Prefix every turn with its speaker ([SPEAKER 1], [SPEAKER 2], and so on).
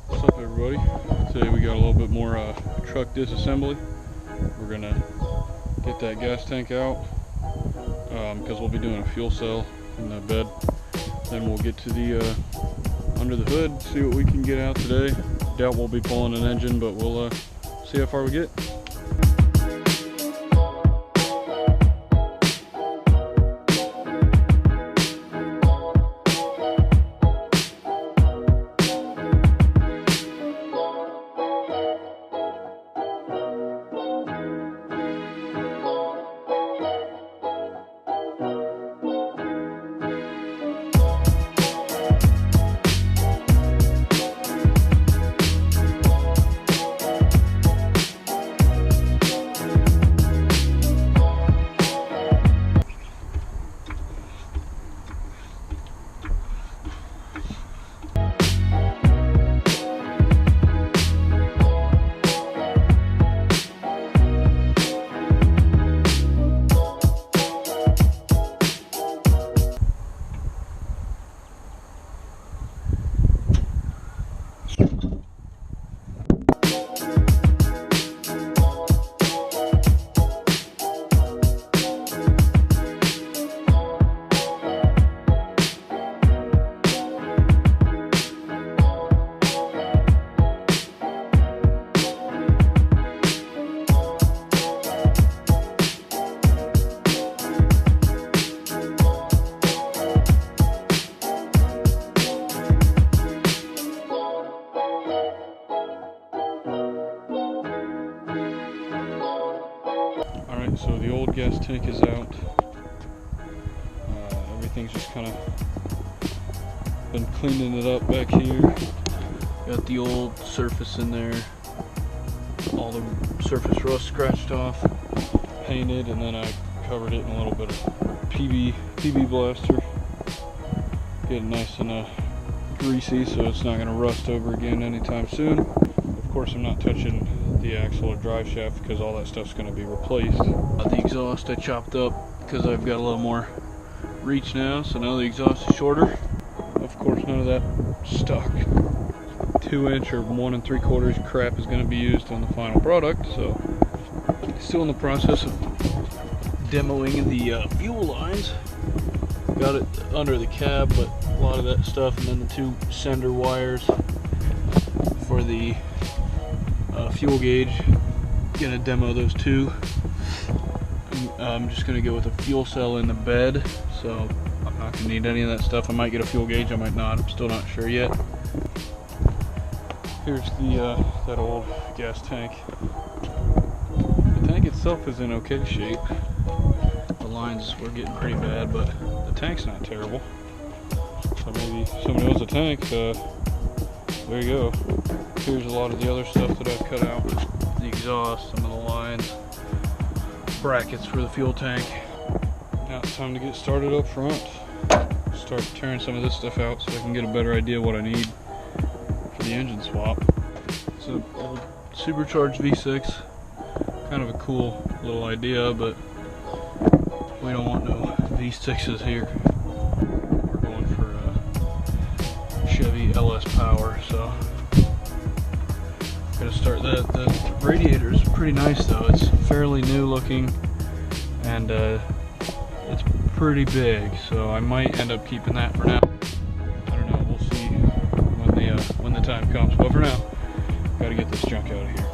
[SPEAKER 1] What's up, everybody? Today we got a little bit more truck disassembly. We're gonna get that gas tank out because we'll be doing a fuel cell in the bed. Then we'll get to the under the hood, see what we can get out today. Doubt we'll be pulling an engine, but we'll see how far we get. Alright, so the old gas tank is out. Everything's just kind of been cleaning it up back here. Got the old surface in there, all the surface rust scratched off, painted, and then I covered it in a little bit of PB blaster. Get it nice and greasy so it's not going to rust over again anytime soon. Of course, I'm not touching the axle or drive shaft because all that stuff's going to be replaced. The exhaust I chopped up because I've got a little more reach now, so now the exhaust is shorter. Of course, none of that stock 2-inch or 1 3/4 crap is going to be used on the final product. So still in the process of demoing the fuel lines. Got it under the cab, but a lot of that stuff, and then the 2 sender wires for the fuel gauge. Gonna demo those 2. I'm just gonna go with a fuel cell in the bed, so I'm not gonna need any of that stuff. I might get a fuel gauge, I might not. I'm still not sure yet. Here's the that old gas tank. The tank itself is in okay shape. The lines were getting pretty bad, but the tank's not terrible. So maybe somebody owns a tank. There you go. Here's a lot of the other stuff that I've cut out. The exhaust, some of the lines, brackets for the fuel tank. Now it's time to get started up front. Start tearing some of this stuff out so I can get a better idea what I need for the engine swap. It's an old supercharged V6. Kind of a cool little idea, but we don't want no V6s here. We're going for Chevy LS power, so gonna start that. The radiator is pretty nice though. It's fairly new looking, and it's pretty big, so I might end up keeping that for now. I don't know, we'll see when the time comes, but for now, gotta get this junk out of here.